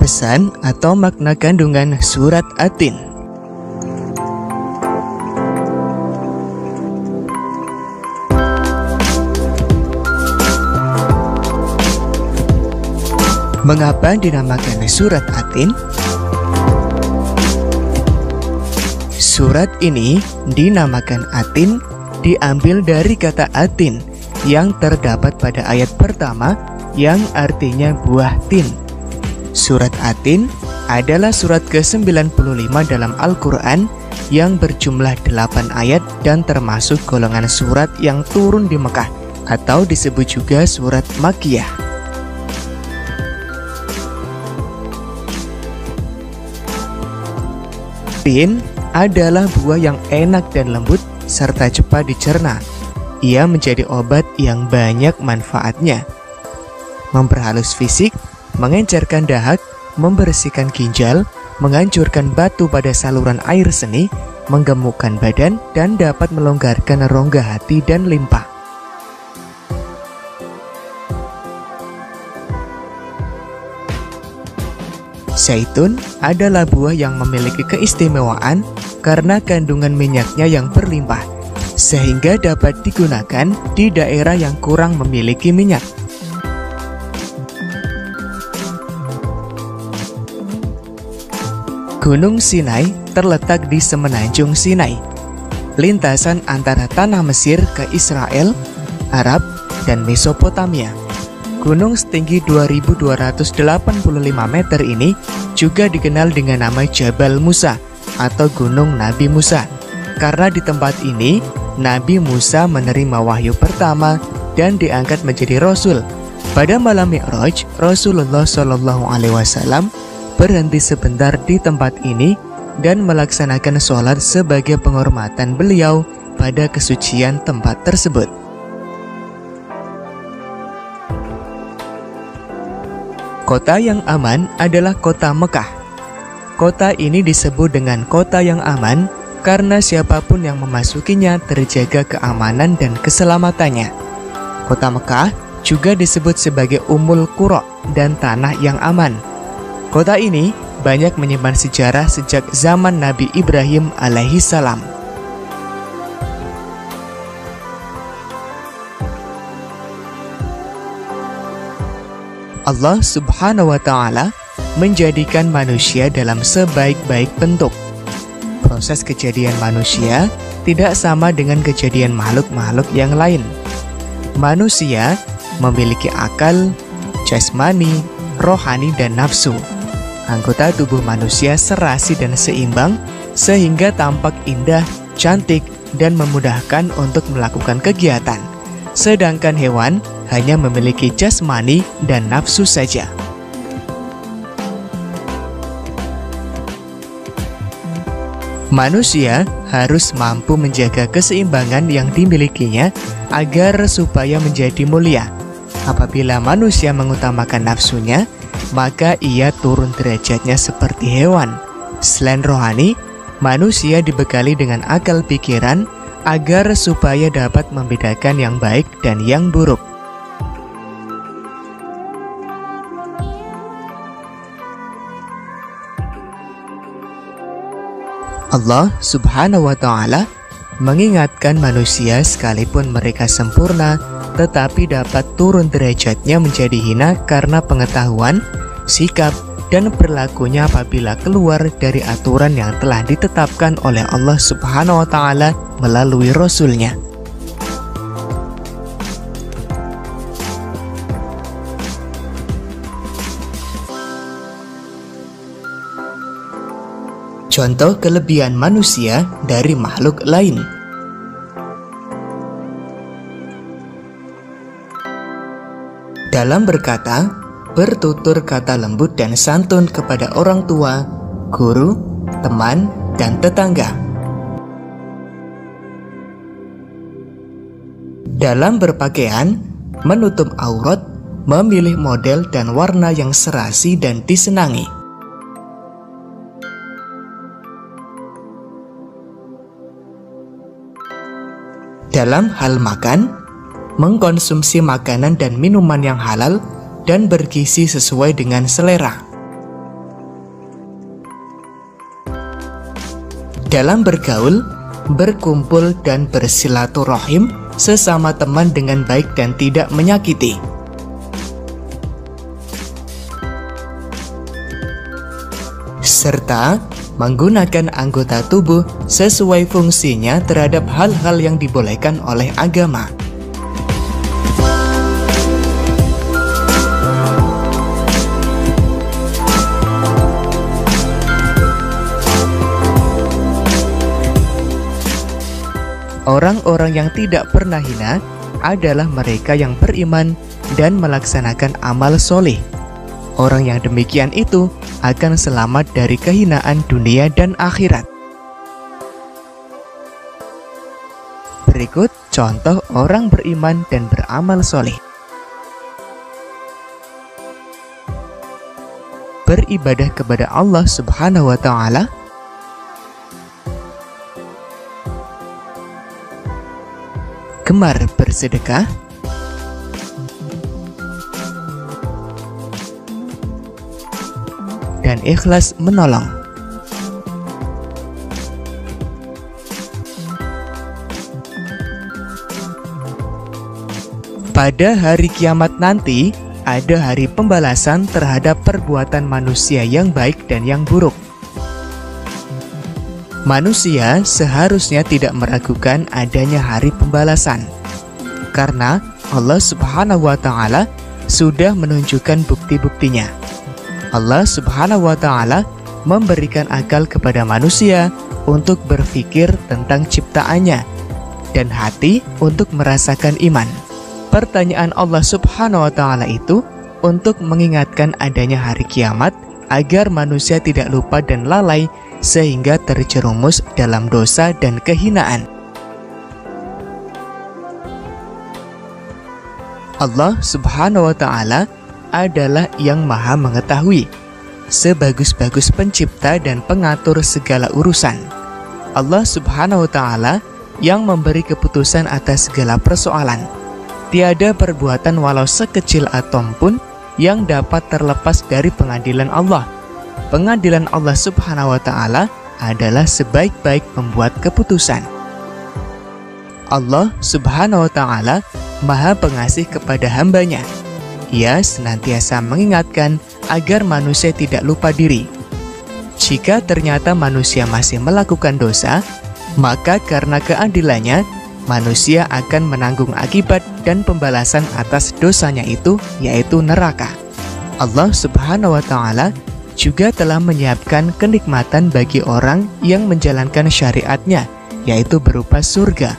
Pesan atau makna kandungan surat At-Tin. Mengapa dinamakan surat At-Tin? Surat ini dinamakan At-Tin diambil dari kata atin yang terdapat pada ayat pertama yang artinya buah tin. Surat At-Tin adalah surat ke-95 dalam Al-Quran yang berjumlah 8 ayat dan termasuk golongan surat yang turun di Mekah atau disebut juga surat Makkiyah. Tin adalah buah yang enak dan lembut serta cepat dicerna. Ia menjadi obat yang banyak manfaatnya. Memperhalus fisik, mengencerkan dahak, membersihkan ginjal, menghancurkan batu pada saluran air seni, menggemukkan badan, dan dapat melonggarkan rongga hati dan limpa. Zaitun adalah buah yang memiliki keistimewaan karena kandungan minyaknya yang berlimpah, sehingga dapat digunakan di daerah yang kurang memiliki minyak. Gunung Sinai terletak di semenanjung Sinai, lintasan antara tanah Mesir ke Israel, Arab, dan Mesopotamia. Gunung setinggi 2285 meter ini juga dikenal dengan nama Jabal Musa atau Gunung Nabi Musa, karena di tempat ini Nabi Musa menerima wahyu pertama dan diangkat menjadi Rasul. Pada malam Mi'raj, Rasulullah SAW berhenti sebentar di tempat ini dan melaksanakan sholat sebagai penghormatan beliau pada kesucian tempat tersebut. Kota yang aman adalah kota Mekah. Kota ini disebut dengan kota yang aman karena siapapun yang memasukinya terjaga keamanan dan keselamatannya. Kota Mekah juga disebut sebagai Ummul Qura dan tanah yang aman. Kota ini banyak menyimpan sejarah sejak zaman Nabi Ibrahim alaihissalam. Allah Subhanahu wa Ta'ala menjadikan manusia dalam sebaik-baik bentuk. Proses kejadian manusia tidak sama dengan kejadian makhluk-makhluk yang lain. Manusia memiliki akal, jasmani, rohani, dan nafsu. Anggota tubuh manusia serasi dan seimbang sehingga tampak indah, cantik, dan memudahkan untuk melakukan kegiatan. Sedangkan hewan hanya memiliki jasmani dan nafsu saja. Manusia harus mampu menjaga keseimbangan yang dimilikinya agar supaya menjadi mulia. Apabila manusia mengutamakan nafsunya, maka ia turun derajatnya seperti hewan. Selain rohani, manusia dibekali dengan akal pikiran agar supaya dapat membedakan yang baik dan yang buruk. Allah Subhanahu wa Ta'ala mengingatkan manusia sekalipun mereka sempurna, tetapi dapat turun derajatnya menjadi hina karena pengetahuan, sikap, dan perilakunya apabila keluar dari aturan yang telah ditetapkan oleh Allah Subhanahu wa Ta'ala melalui Rasul-Nya. Contoh kelebihan manusia dari makhluk lain. Dalam berkata, bertutur kata lembut dan santun kepada orang tua, guru, teman, dan tetangga. Dalam berpakaian, menutup aurat, memilih model dan warna yang serasi dan disenangi. Dalam hal makan, mengkonsumsi makanan dan minuman yang halal dan bergizi sesuai dengan selera. dalam bergaul, berkumpul dan bersilaturahim sesama teman dengan baik dan tidak menyakiti. Serta menggunakan anggota tubuh sesuai fungsinya terhadap hal-hal yang dibolehkan oleh agama. Orang-orang yang tidak pernah hina adalah mereka yang beriman dan melaksanakan amal soleh. Orang yang demikian itu akan selamat dari kehinaan dunia dan akhirat. Berikut contoh orang beriman dan beramal soleh. Beribadah kepada Allah Subhanahu wa Ta'ala, gemar bersedekah, dan ikhlas menolong. Pada hari kiamat nanti, ada hari pembalasan terhadap perbuatan manusia yang baik dan yang buruk. Manusia seharusnya tidak meragukan adanya hari pembalasan, karena Allah Subhanahu wa Ta'ala sudah menunjukkan bukti-buktinya. Allah Subhanahu wa Ta'ala memberikan akal kepada manusia untuk berpikir tentang ciptaannya dan hati untuk merasakan iman. Pertanyaan Allah Subhanahu wa Ta'ala itu untuk mengingatkan adanya hari kiamat agar manusia tidak lupa dan lalai sehingga terjerumus dalam dosa dan kehinaan. Allah Subhanahu wa Ta'ala adalah yang maha mengetahui, sebagus-bagus pencipta dan pengatur segala urusan. Allah Subhanahu wa Ta'ala yang memberi keputusan atas segala persoalan. Tiada perbuatan walau sekecil atom pun yang dapat terlepas dari pengadilan Allah. Pengadilan Allah Subhanahu wa Ta'ala adalah sebaik-baik pembuat keputusan. Allah Subhanahu wa Ta'ala maha pengasih kepada hambanya. Ia senantiasa mengingatkan agar manusia tidak lupa diri. Jika ternyata manusia masih melakukan dosa, maka karena keadilannya, manusia akan menanggung akibat dan pembalasan atas dosanya itu, yaitu neraka. Allah Subhanahu wa Ta'ala juga telah menyiapkan kenikmatan bagi orang yang menjalankan syariatnya, yaitu berupa surga.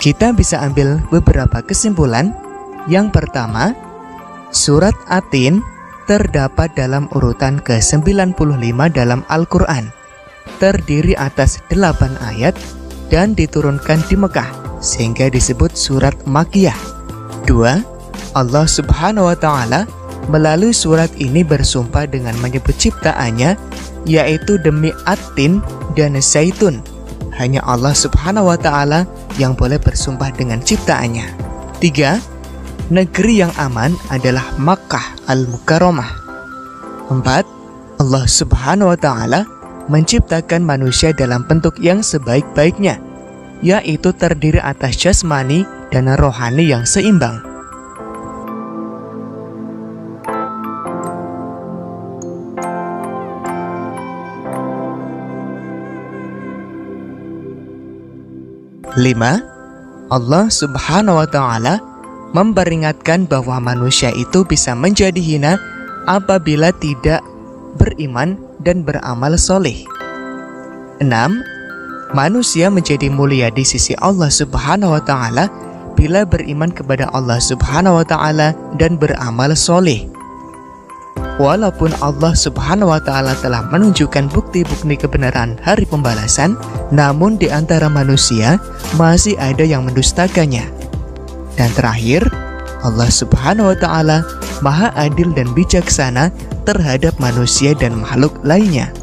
Kita bisa ambil beberapa kesimpulan. Yang pertama, surat At-Tin terdapat dalam urutan ke-95 dalam Al-Quran, terdiri atas 8 ayat dan diturunkan di Mekah, sehingga disebut surat Makkiyah. 2. Allah Subhanahu wa Ta'ala melalui surat ini bersumpah dengan menyebut ciptaannya, yaitu demi At-Tin dan Zaitun. Hanya Allah Subhanahu wa Ta'ala yang boleh bersumpah dengan ciptaannya. 3. Negeri yang aman adalah Makkah Al-Mukarramah. 4. Allah Subhanahu wa Ta'ala menciptakan manusia dalam bentuk yang sebaik-baiknya, yaitu terdiri atas jasmani dan rohani yang seimbang. 5. Allah Subhanahu wa Ta'ala memperingatkan bahwa manusia itu bisa menjadi hina apabila tidak beriman dan beramal soleh. 6. Manusia menjadi mulia di sisi Allah Subhanahu wa Ta'ala bila beriman kepada Allah Subhanahu wa Ta'ala dan beramal soleh. Walaupun Allah Subhanahu wa Ta'ala telah menunjukkan bukti-bukti kebenaran hari pembalasan, namun di antara manusia masih ada yang mendustakannya. Dan terakhir, Allah Subhanahu wa Ta'ala Maha adil dan bijaksana terhadap manusia dan makhluk lainnya.